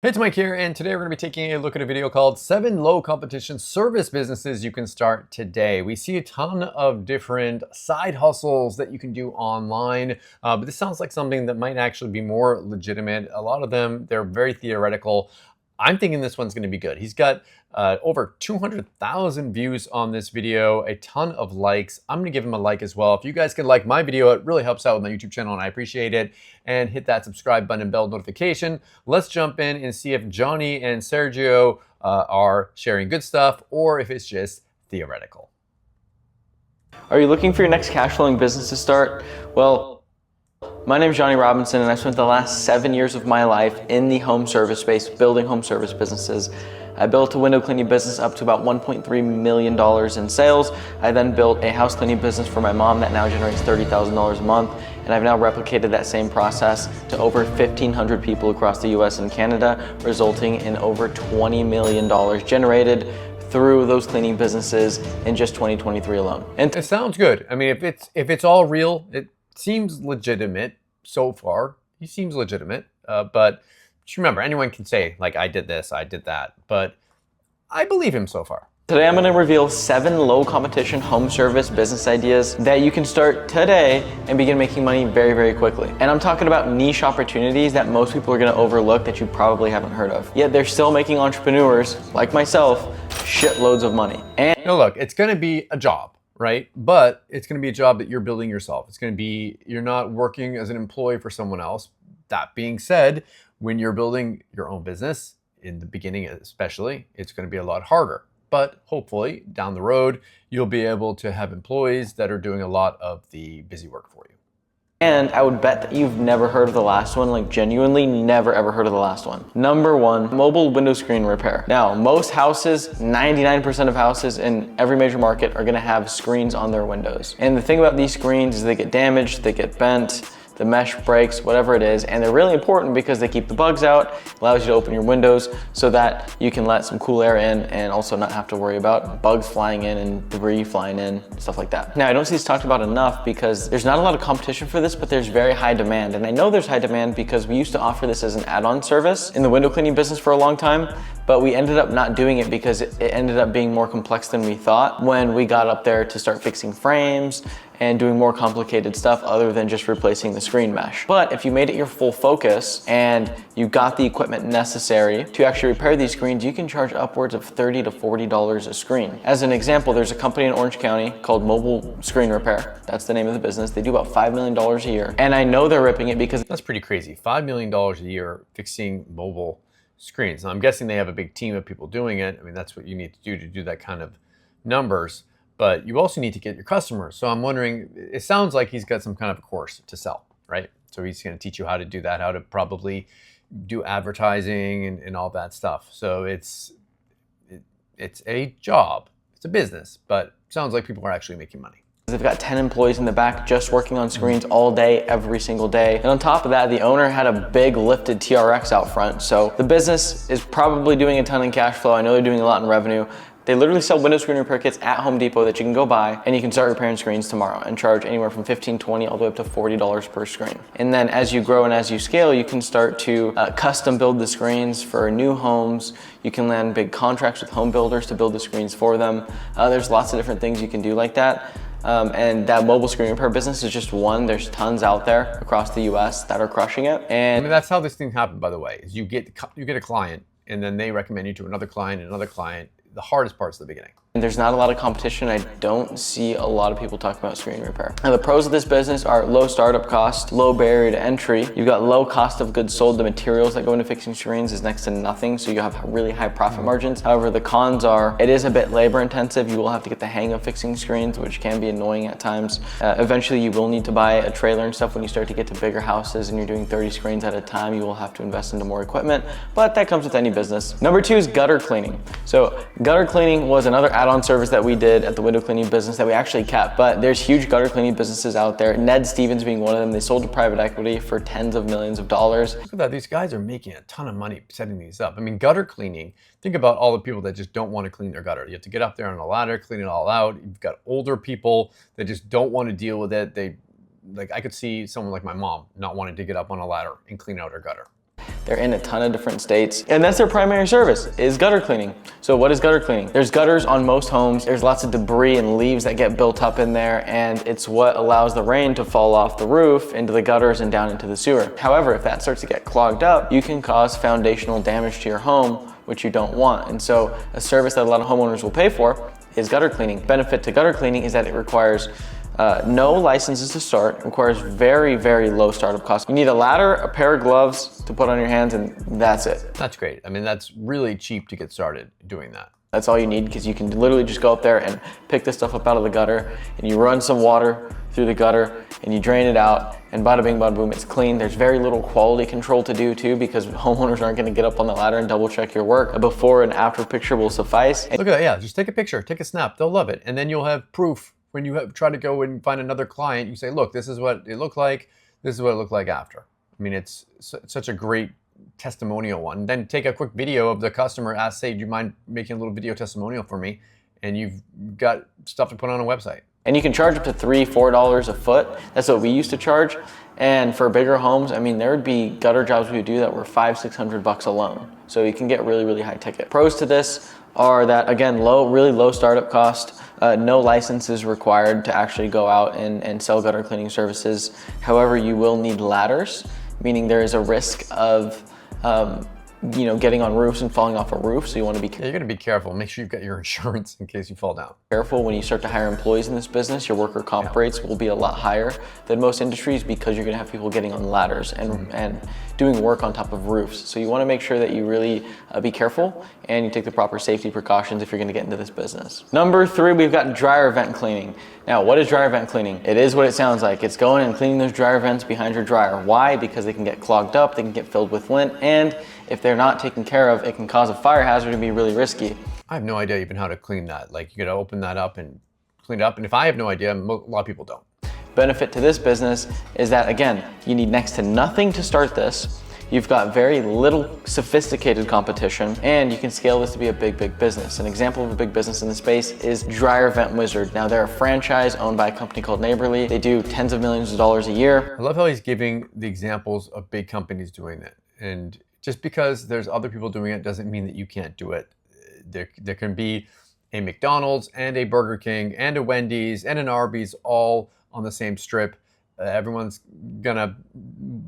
Hey, it's Mike here, and today we're going to be taking a look at a video called 7 Low Competition Service Businesses You Can Start Today. We see a ton of different side hustles that you can do online, but this sounds like something that might actually be more legitimate. A lot of them, they're very theoretical. I'm thinking this one's going to be good. He's got over 200,000 views on this video, a ton of likes. I'm going to give him a like as well. If you guys can like my video, it really helps out with my YouTube channel and I appreciate it. And hit that subscribe button and bell notification. Let's jump in and see if Johnny and Sergio are sharing good stuff or if it's just theoretical. Are you looking for your next cash flowing business to start? Well, my name is Johnny Robinson, and I spent the last 7 years of my life in the home service space, building home service businesses. I built a window cleaning business up to about $1.3 million in sales. I then built a house cleaning business for my mom that now generates $30,000 a month. And I've now replicated that same process to over 1,500 people across the US and Canada, resulting in over $20 million generated through those cleaning businesses in just 2023 alone. And it sounds good. I mean, if it's all real, it seems legitimate so far. He seems legitimate, but just remember, anyone can say, like, I did this, I did that, but I believe him so far. Today I'm going to reveal 7 low competition home service business ideas that you can start today and begin making money very, very quickly. And I'm talking about niche opportunities that most people are going to overlook that you probably haven't heard of. Yet they're still making entrepreneurs, like myself, shitloads of money. And now look, it's going to be a job, right? But it's going to be a job that you're building yourself. It's going to be, you're not working as an employee for someone else. That being said, when you're building your own business, in the beginning especially, it's going to be a lot harder. But hopefully down the road, you'll be able to have employees that are doing a lot of the busy work for you. And I would bet that you've never heard of the last one, like genuinely never ever heard of the last one. Number 1, mobile window screen repair. Now, most houses, 99% of houses in every major market are gonna have screens on their windows. And the thing about these screens is they get damaged, they get bent, the mesh breaks, whatever it is, and they're really important because they keep the bugs out, allows you to open your windows so that you can let some cool air in and also not have to worry about bugs flying in and debris flying in, stuff like that. Now, I don't see this talked about enough because there's not a lot of competition for this, but there's very high demand. And I know there's high demand because we used to offer this as an add-on service in the window cleaning business for a long time, but we ended up not doing it because it ended up being more complex than we thought when we got up there to start fixing frames and doing more complicated stuff other than just replacing the screen mesh. But if you made it your full focus and you got the equipment necessary to actually repair these screens, you can charge upwards of $30 to $40 a screen. As an example, there's a company in Orange County called Mobile Screen Repair. That's the name of the business. They do about $5 million a year. And I know they're ripping it because that's pretty crazy. $5 million a year fixing mobile screens. Now, I'm guessing they have a big team of people doing it. I mean, that's what you need to do that kind of numbers. But you also need to get your customers. So I'm wondering, it sounds like he's got some kind of a course to sell, right? So he's going to teach you how to do that, how to probably do advertising and all that stuff. So it's a job, it's a business, but it sounds like people are actually making money. They've got 10 employees in the back just working on screens all day, every single day. And on top of that, the owner had a big lifted TRX out front. So the business is probably doing a ton in cash flow. I know they're doing a lot in revenue. They literally sell window screen repair kits at Home Depot that you can go buy and you can start repairing screens tomorrow and charge anywhere from $15, $20, all the way up to $40 per screen. And then as you grow and as you scale, you can start to custom build the screens for new homes. You can land big contracts with home builders to build the screens for them. There's lots of different things you can do like that. And that mobile screen repair business is just one. There's tons out there across the US that are crushing it. And I mean, that's how this thing happened, by the way, is you get a client and then they recommend you to another client and another client. The hardest part's the beginning. And there's not a lot of competition. I don't see a lot of people talking about screen repair. Now, the pros of this business are low startup cost, low barrier to entry. You've got low cost of goods sold. The materials that go into fixing screens is next to nothing, so you have really high profit margins. However, the cons are it is a bit labor intensive. You will have to get the hang of fixing screens, which can be annoying at times. Eventually, you will need to buy a trailer and stuff when you start to get to bigger houses and you're doing 30 screens at a time. You will have to invest into more equipment, but that comes with any business. Number 2 is gutter cleaning. So gutter cleaning was another add-on service that we did at the window cleaning business that we actually kept, but there's huge gutter cleaning businesses out there. Ned Stevens being one of them. They sold to private equity for tens of millions of dollars. Look at that, these guys are making a ton of money setting these up. I mean, gutter cleaning, think about all the people that just don't want to clean their gutter. You have to get up there on a ladder, clean it all out. You've got older people that just don't want to deal with it. Like I could see someone like my mom not wanting to get up on a ladder and clean out her gutter. They're in a ton of different states. And that's their primary service, is gutter cleaning. So what is gutter cleaning? There's gutters on most homes. There's lots of debris and leaves that get built up in there, and it's what allows the rain to fall off the roof into the gutters and down into the sewer. However, if that starts to get clogged up, you can cause foundational damage to your home, which you don't want. And so a service that a lot of homeowners will pay for is gutter cleaning. Benefit to gutter cleaning is that it requires no licenses to start. It requires very, very low startup costs. You need a ladder, a pair of gloves to put on your hands, and that's it. That's great. I mean, that's really cheap to get started doing that. That's all you need, because you can literally just go up there and pick this stuff up out of the gutter, and you run some water through the gutter and you drain it out, and bada bing, bada boom, it's clean. There's very little quality control to do too, because homeowners aren't gonna get up on the ladder and double check your work. A before and after picture will suffice. Look at that, yeah, just take a picture, take a snap, they'll love it. And then you'll have proof when you try to go and find another client. You say, look, this is what it looked like, this is what it looked like after. I mean, it's such a great testimonial one. Then take a quick video of the customer, ask, say, do you mind making a little video testimonial for me? And you've got stuff to put on a website. And you can charge up to $3, $4 a foot. That's what we used to charge. And for bigger homes, I mean, there would be gutter jobs we would do that were $500, $600 alone. So you can get really, really high ticket. Pros to this are that, again, really low startup cost. No licenses required to actually go out and sell gutter cleaning services. However, you will need ladders, meaning there is a risk of getting on roofs and falling off a roof. So you want to be you're going to be careful. Make sure you've got your insurance in case you fall down. Careful when you start to hire employees in this business. Your worker comp rates will be a lot higher than most industries, because you're going to have people getting on ladders and doing work on top of roofs. So you want to make sure that you really be careful and you take the proper safety precautions if you're going to get into this business. Number 3, we've got dryer vent cleaning. Now, what is dryer vent cleaning? It is what it sounds like. It's going and cleaning those dryer vents behind your dryer. Why? Because they can get clogged up, they can get filled with lint, and if they're not taken care of, it can cause a fire hazard and be really risky. I have no idea even how to clean that. Like, you got to open that up and clean it up. And if I have no idea, a lot of people don't. Benefit to this business is that, again, you need next to nothing to start this. You've got very little sophisticated competition, and you can scale this to be a big, big business. An example of a big business in the space is Dryer Vent Wizard. Now, they're a franchise owned by a company called Neighborly. They do tens of millions of dollars a year. I love how he's giving the examples of big companies doing it. And just because there's other people doing it doesn't mean that you can't do it. There can be a McDonald's and a Burger King and a Wendy's and an Arby's all on the same strip. Everyone's gonna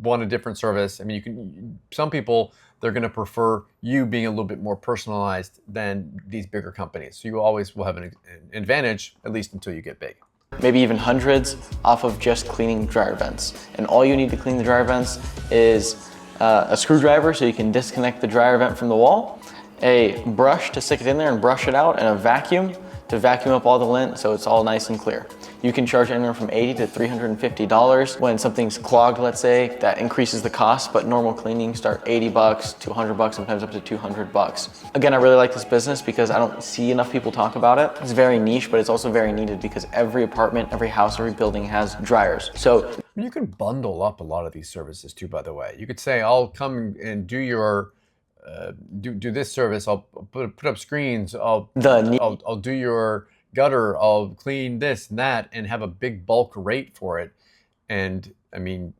want a different service. I mean, some people, they're gonna prefer you being a little bit more personalized than these bigger companies. So you always will have an advantage, at least until you get big. Maybe even hundreds off of just cleaning dryer vents. And all you need to clean the dryer vents is a screwdriver so you can disconnect the dryer vent from the wall, a brush to stick it in there and brush it out, and a vacuum to vacuum up all the lint so it's all nice and clear. You can charge anywhere from $80 to $350. When something's clogged, let's say, that increases the cost, but normal cleaning start $80 to $100, sometimes up to $200. Again, I really like this business because I don't see enough people talk about it. It's very niche, but it's also very needed because every apartment, every house, every building has dryers. So you can bundle up a lot of these services too, by the way. You could say, I'll come and do your do this service. I'll put up screens. I'll do your gutter. I'll clean this and that, and have a big bulk rate for it. And I mean,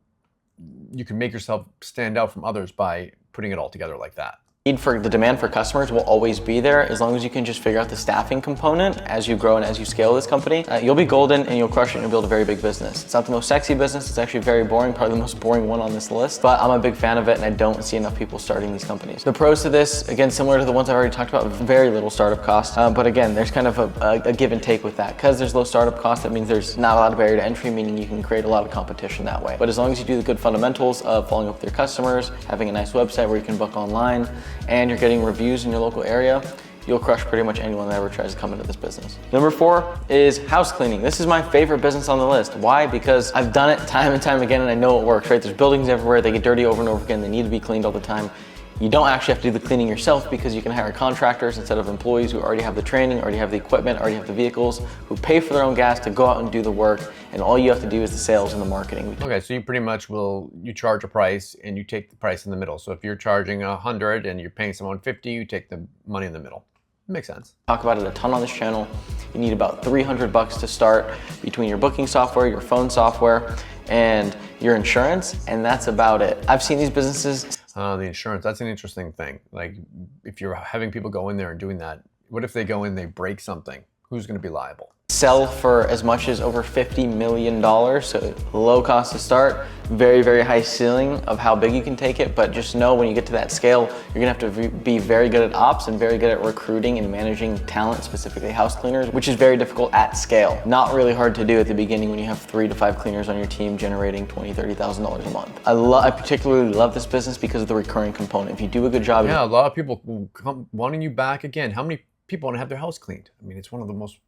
you can make yourself stand out from others by putting it all together like that. The demand for customers will always be there as long as you can just figure out the staffing component as you grow and as you scale this company. You'll be golden and you'll crush it and you'll build a very big business. It's not the most sexy business, it's actually very boring, probably the most boring one on this list, but I'm a big fan of it and I don't see enough people starting these companies. The pros to this, again, similar to the ones I've already talked about, very little startup cost, but again, there's kind of a give and take with that. Because there's low startup cost, that means there's not a lot of barrier to entry, meaning you can create a lot of competition that way. But as long as you do the good fundamentals of following up with your customers, having a nice website where you can book online, and you're getting reviews in your local area, you'll crush pretty much anyone that ever tries to come into this business. Number 4 is house cleaning. This is my favorite business on the list. Why? Because I've done it time and time again and I know it works, right? There's buildings everywhere, they get dirty over and over again, they need to be cleaned all the time. You don't actually have to do the cleaning yourself because you can hire contractors instead of employees who already have the training, already have the equipment, already have the vehicles, who pay for their own gas to go out and do the work, and all you have to do is the sales and the marketing. Okay, so you pretty much you charge a price and you take the price in the middle. So if you're charging 100 and you're paying someone 50, you take the money in the middle. Makes sense. Talk about it a ton on this channel. You need about $300 to start between your booking software, your phone software, and your insurance, and that's about it. I've seen these businesses The insurance, that's an interesting thing. Like if you're having people go in there and doing that, what if they go in, they break something? Who's going to be liable? Sell for as much as over $50 million, so low cost to start, very, very high ceiling of how big you can take it, but just know when you get to that scale, you're gonna have to be very good at ops and very good at recruiting and managing talent, specifically house cleaners, which is very difficult at scale. Not really hard to do at the beginning when you have 3 to 5 cleaners on your team generating $20,000, $30,000 a month. I particularly love this business because of the recurring component. If you do a good job. Yeah, a lot of people will come wanting you back again. How many people want to have their house cleaned? I mean, it's one of the most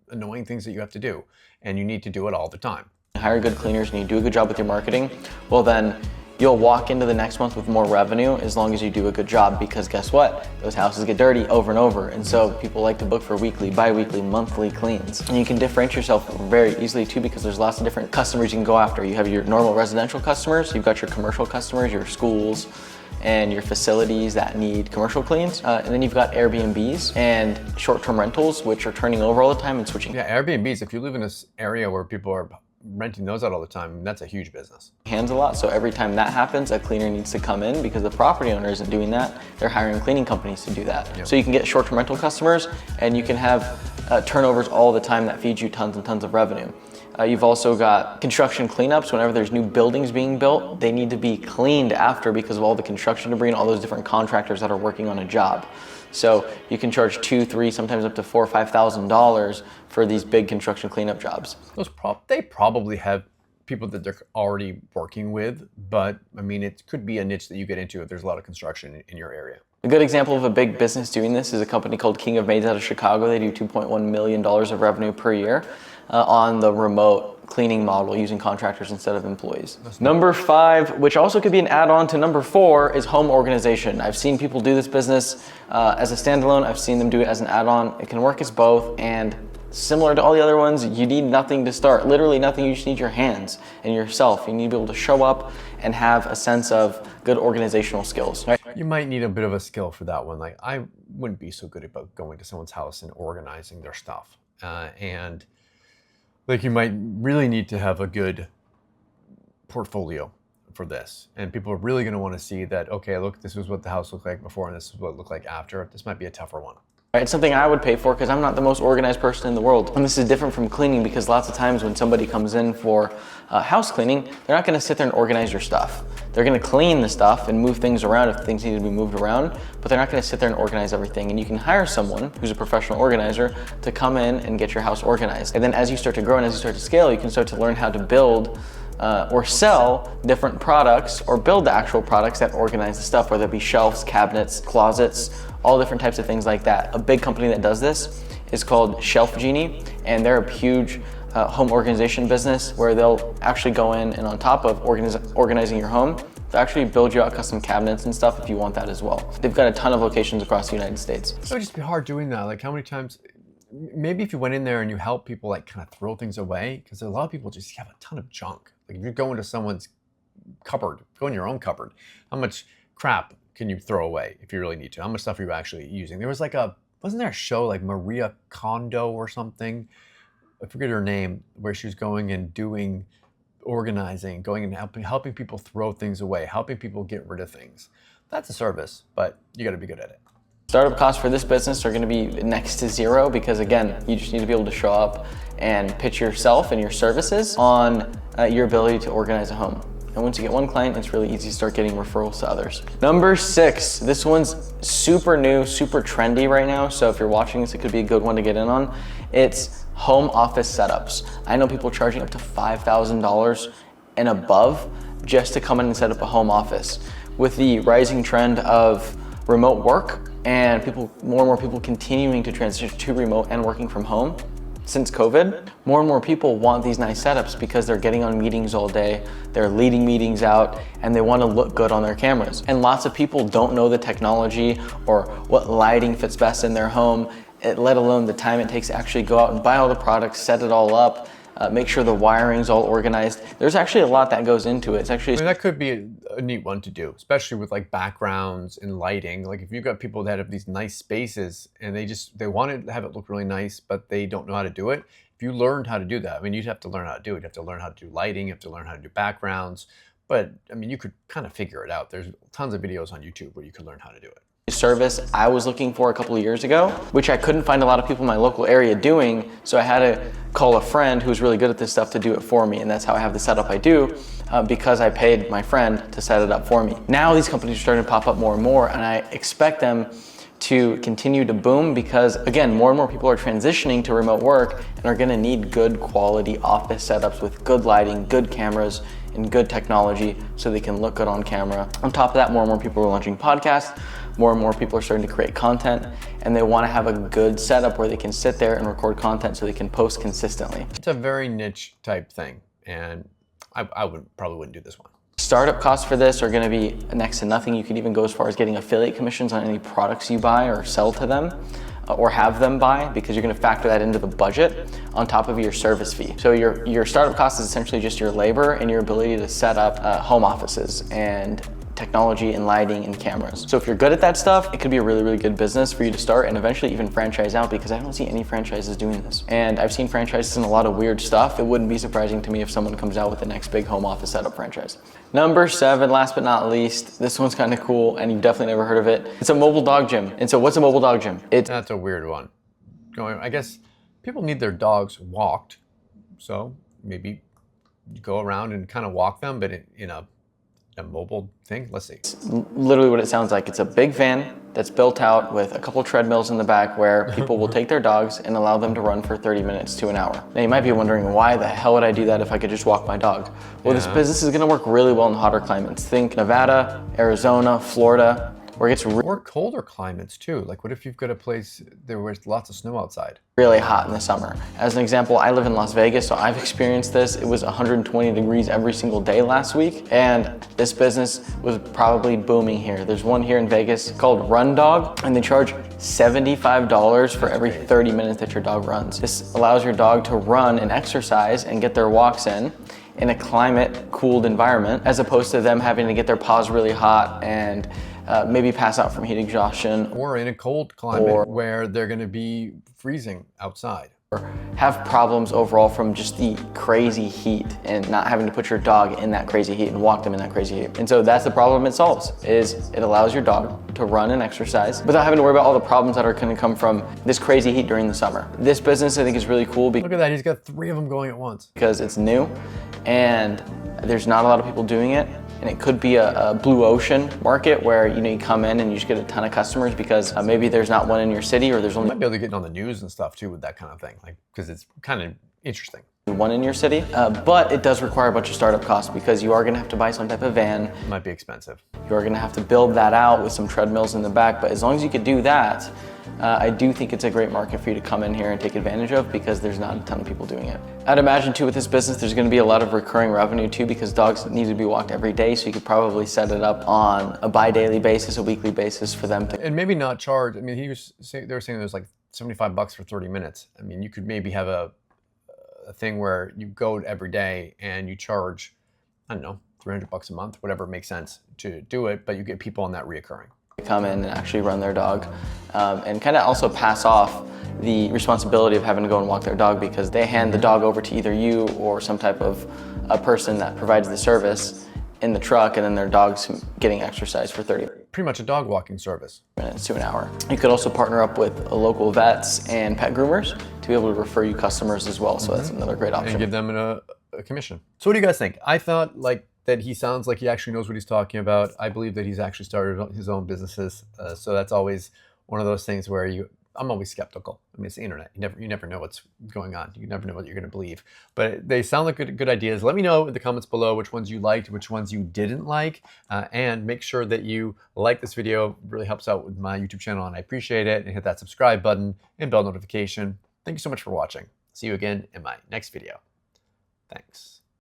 annoying things that you have to do, and you need to do it all the time. Hire good cleaners and you do a good job with your marketing, well then you'll walk into the next month with more revenue as long as you do a good job, because guess what? Those houses get dirty over and over, and so people like to book for weekly, bi-weekly, monthly cleans. And you can differentiate yourself very easily too, because there's lots of different customers you can go after. You have your normal residential customers, you've got your commercial customers, your schools, and your facilities that need commercial cleans. And then you've got Airbnbs and short-term rentals, which are turning over all the time and switching. Yeah, Airbnbs, if you live in this area where people are renting those out all the time, that's a huge business. Hands a lot, so every time that happens, a cleaner needs to come in because the property owner isn't doing that. They're hiring cleaning companies to do that. Yep. So you can get short-term rental customers and you can have turnovers all the time that feeds you tons and tons of revenue. You've also got construction cleanups. Whenever there's new buildings being built, they need to be cleaned after because of all the construction debris and all those different contractors that are working on a job. So you can charge $2,000, $3,000, sometimes up to $4,000 or $5,000 for these big construction cleanup jobs. They probably have people that they're already working with, but I mean, it could be a niche that you get into if there's a lot of construction in your area. A good example of a big business doing this is a company called King of Maids out of Chicago. They do $2.1 million of revenue per year on the remote cleaning model using contractors instead of employees. Number 5, which also could be an add-on to number 4, is home organization. I've seen people do this business as a standalone. I've seen them do it as an add-on. It can work as both, and similar to all the other ones, you need nothing to start. Literally nothing. You just need your hands and yourself. You need to be able to show up and have a sense of good organizational skills. Right? You might need a bit of a skill for that one. Like I wouldn't be so good about going to someone's house and organizing their stuff. And like you might really need to have a good portfolio for this. And people are really going to want to see that, okay, look, this is what the house looked like before and this is what it looked like after. This might be a tougher one. It's something I would pay for because I'm not the most organized person in the world. And this is different from cleaning because lots of times when somebody comes in for house cleaning, they're not going to sit there and organize your stuff. They're going to clean the stuff and move things around if things need to be moved around, but they're not going to sit there and organize everything. And you can hire someone who's a professional organizer to come in and get your house organized. And then as you start to grow and as you start to scale, you can start to learn how to build or sell different products or build the actual products that organize the stuff, whether it be shelves, cabinets, closets, all different types of things like that. A big company that does this is called Shelf Genie, and they're a huge home organization business where they'll actually go in and on top of organizing your home, they'll actually build you out custom cabinets and stuff if you want that as well. They've got a ton of locations across the United States. It would just be hard doing that. Like how many times, maybe if you went in there and you help people like kind of throw things away, because a lot of people just have a ton of junk. Like if you go into someone's cupboard, go in your own cupboard, how much crap can you throw away if you really need to? How much stuff are you actually using? There was like wasn't there a show like Maria Kondo or something? I forget her name, where she was going and doing organizing, going and helping people throw things away, helping people get rid of things. That's a service, but you got to be good at it. Startup costs for this business are going to be next to zero because again, you just need to be able to show up and pitch yourself and your services on your ability to organize a home. And once you get one client, it's really easy to start getting referrals to others. Number 6, this one's super new, super trendy right now. So if you're watching this, it could be a good one to get in on. It's home office setups. I know people charging up to $5,000 and above just to come in and set up a home office. With the rising trend of remote work and more and more people continuing to transition to remote and working from home, since COVID, more and more people want these nice setups because they're getting on meetings all day, they're leading meetings out, and they want to look good on their cameras. And lots of people don't know the technology or what lighting fits best in their home, let alone the time it takes to actually go out and buy all the products, set it all up, make sure the wiring's all organized. There's actually a lot that goes into it. It's actually that could be a neat one to do, especially with like backgrounds and lighting. Like if you've got people that have these nice spaces and they want to have it look really nice, but they don't know how to do it. If you learned how to do that, I mean, you'd have to learn how to do it. You have to learn how to do lighting, you have to learn how to do backgrounds, but I mean, you could kind of figure it out. There's tons of videos on YouTube where you can learn how to do it. Service I was looking for a couple of years ago, which I couldn't find a lot of people in my local area doing, so I had to call a friend who's really good at this stuff to do it for me, and that's how I have the setup I do, because I paid my friend to set it up for me. Now these companies are starting to pop up more and more, and I expect them to continue to boom because, again, more and more people are transitioning to remote work and are gonna need good quality office setups with good lighting, good cameras, and good technology so they can look good on camera. On top of that, more and more people are launching podcasts, more and more people are starting to create content, and they wanna have a good setup where they can sit there and record content so they can post consistently. It's a very niche type thing, and I probably wouldn't do this one. Startup costs for this are gonna be next to nothing. You could even go as far as getting affiliate commissions on any products you buy or sell to them, or have them buy, because you're gonna factor that into the budget on top of your service fee. So your startup cost is essentially just your labor and your ability to set up home offices and technology and lighting and cameras. So if you're good at that stuff, it could be a really, really good business for you to start and eventually even franchise out, because I don't see any franchises doing this. And I've seen franchises in a lot of weird stuff. It wouldn't be surprising to me if someone comes out with the next big home office setup franchise. Number 7, last but not least, this one's kind of cool and you've definitely never heard of it. It's a mobile dog gym. And so what's a mobile dog gym? That's a weird one. I guess people need their dogs walked, so maybe you go around and kind of walk them, but in a mobile thing. Let's see. It's literally what it sounds like. It's a big van that's built out with a couple treadmills in the back where people will take their dogs and allow them to run for 30 minutes to an hour. Now you might be wondering, why the hell would I do that if I could just walk my dog? Well, this business is gonna work really well in hotter climates. Think Nevada, Arizona, Florida, where it gets or colder climates too. Like what if you've got a place there where there's lots of snow outside? Really hot in the summer. As an example, I live in Las Vegas, so I've experienced this. It was 120 degrees every single day last week, and this business was probably booming here. There's one here in Vegas called Run Dog, and they charge $75 for every 30 minutes that your dog runs. This allows your dog to run and exercise and get their walks in a climate-cooled environment, as opposed to them having to get their paws really hot and maybe pass out from heat exhaustion. Or in a cold climate where they're gonna be freezing outside. Or have problems overall from just the crazy heat and not having to put your dog in that crazy heat and walk them in that crazy heat. And so that's the problem it solves, is it allows your dog to run and exercise without having to worry about all the problems that are gonna come from this crazy heat during the summer. This business I think is really cool. Look at that, he's got 3 of them going at once. Because it's new and there's not a lot of people doing it. And it could be a blue ocean market where you come in and you just get a ton of customers because maybe there's not one in your city, or there's only— You might be able to get on the news and stuff too with that kind of thing, like because it's kind of interesting. One in your city, but it does require a bunch of startup costs because you are gonna have to buy some type of van. It might be expensive. You are gonna have to build that out with some treadmills in the back, but as long as you could do that, I do think it's a great market for you to come in here and take advantage of, because there's not a ton of people doing it. I'd imagine too with this business, there's gonna be a lot of recurring revenue too, because dogs need to be walked every day, so you could probably set it up on a bi-daily basis, a weekly basis for them to— And maybe not charge. I mean, they were saying there's like $75 for 30 minutes. I mean, you could maybe have a thing where you go every day and you charge, I don't know, $300 a month, whatever makes sense to do it, but you get people on that reoccurring. Come in and actually run their dog, and kind of also pass off the responsibility of having to go and walk their dog, because they hand the dog over to either you or some type of a person that provides the service in the truck, and then their dog's getting exercise for 30 Pretty much a dog walking service. minutes to an hour. You could also partner up with local vets and pet groomers to be able to refer you customers as well, so that's another great option. And give them a commission. So what do you guys think? I thought that he sounds like he actually knows what he's talking about. I believe that he's actually started his own businesses. So that's always one of those things where I'm always skeptical. I mean, it's the internet. You never know what's going on. You never know what you're going to believe. But they sound like good ideas. Let me know in the comments below which ones you liked, which ones you didn't like. And make sure that you like this video. It really helps out with my YouTube channel, and I appreciate it. And hit that subscribe button and bell notification. Thank you so much for watching. See you again in my next video. Thanks.